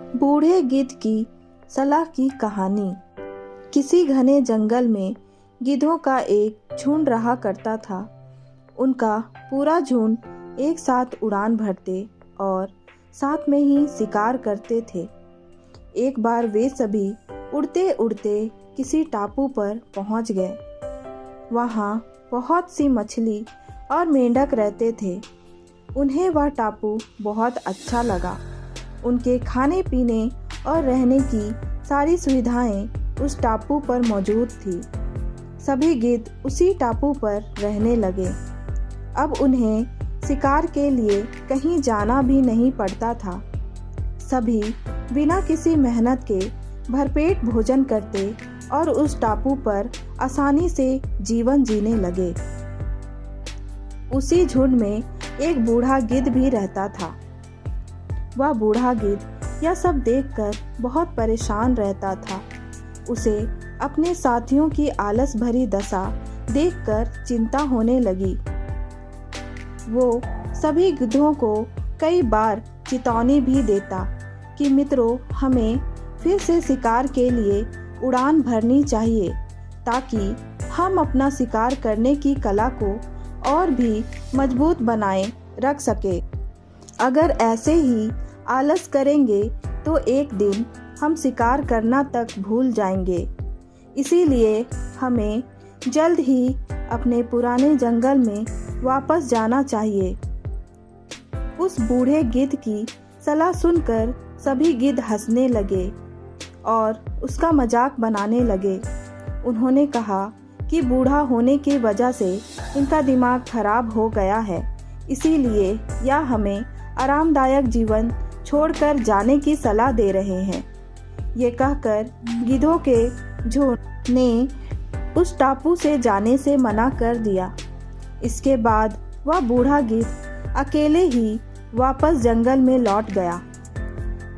बूढ़े गिद्ध की सलाह की कहानी। किसी घने जंगल में गिद्धों का एक झुंड रहा करता था। उनका पूरा झुंड एक साथ उड़ान भरते और साथ में ही शिकार करते थे। एक बार वे सभी उड़ते उड़ते किसी टापू पर पहुंच गए। वहां बहुत सी मछली और मेंढक रहते थे। उन्हें वह टापू बहुत अच्छा लगा। उनके खाने पीने और रहने की सारी सुविधाएं उस टापू पर मौजूद थी। सभी गिद्ध उसी टापू पर रहने लगे। अब उन्हें शिकार के लिए कहीं जाना भी नहीं पड़ता था। सभी बिना किसी मेहनत के भरपेट भोजन करते और उस टापू पर आसानी से जीवन जीने लगे। उसी झुंड में एक बूढ़ा गिद्ध भी रहता था। वह बूढ़ा गिद्ध यह सब देखकर बहुत परेशान रहता था। उसे अपने साथियों की आलस भरी दशा देखकर चिंता होने लगी। वो सभी गिद्धों को कई बार चेतावनी भी देता कि मित्रों, हमें फिर से शिकार के लिए उड़ान भरनी चाहिए ताकि हम अपना शिकार करने की कला को और भी मजबूत बनाए रख सके। अगर ऐसे ही आलस करेंगे तो एक दिन हम शिकार करना तक भूल जाएंगे। इसीलिए हमें जल्द ही अपने पुराने जंगल में वापस जाना चाहिए। उस बूढ़े गिद्ध की सलाह सुनकर सभी गिद्ध हंसने लगे और उसका मजाक बनाने लगे। उन्होंने कहा कि बूढ़ा होने की वजह से इनका दिमाग खराब हो गया है, इसीलिए यह हमें आरामदायक जीवन छोड़कर जाने की सलाह दे रहे हैं। ये कहकर गिद्धों के झुंड ने उस टापू से जाने से मना कर दिया। इसके बाद वह बूढ़ा गिद्ध अकेले ही वापस जंगल में लौट गया।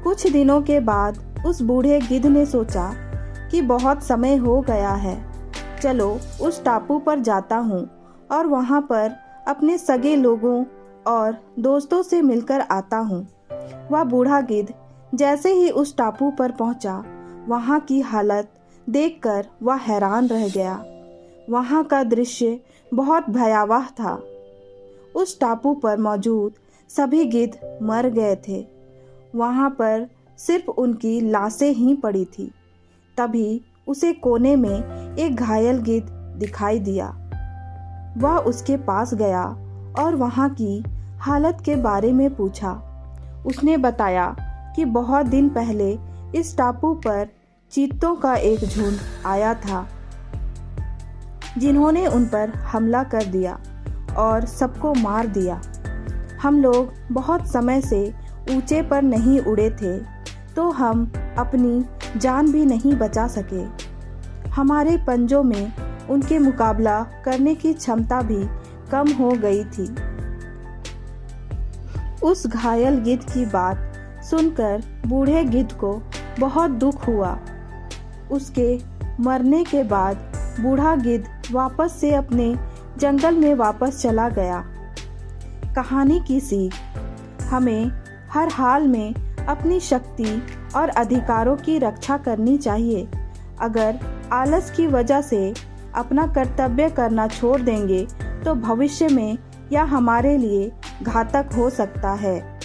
कुछ दिनों के बाद उस बूढ़े गिद्ध ने सोचा कि बहुत समय हो गया है, चलो उस टापू पर जाता हूँ और वहाँ पर अपने सगे लोगों और दोस्तों से मिलकर आता हूँ। वह बूढ़ा गिद्ध जैसे ही उस टापू पर पहुंचा, वहां की हालत देखकर वह हैरान रह गया। वहां का दृश्य बहुत भयावह था। उस टापू पर मौजूद सभी गिद्ध मर गए थे। वहां पर सिर्फ उनकी लाशें ही पड़ी थी। तभी उसे कोने में एक घायल गिद्ध दिखाई दिया। वह उसके पास गया और वहां की हालत के बारे में पूछा। उसने बताया कि बहुत दिन पहले इस टापू पर चीतों का एक झुंड आया था, जिन्होंने उन पर हमला कर दिया और सबको मार दिया। हम लोग बहुत समय से ऊंचे पर नहीं उड़े थे, तो हम अपनी जान भी नहीं बचा सके। हमारे पंजों में उनके मुकाबला करने की क्षमता भी कम हो गई थी। उस घायल गिद्ध की बात सुनकर बूढ़े गिद्ध को बहुत दुख हुआ। उसके मरने के बाद बूढ़ा गिद्ध वापस से अपने जंगल में वापस चला गया। कहानी की सीख: हमें हर हाल में अपनी शक्ति और अधिकारों की रक्षा करनी चाहिए। अगर आलस की वजह से अपना कर्तव्य करना छोड़ देंगे तो भविष्य में यह हमारे लिए घातक हो सकता है।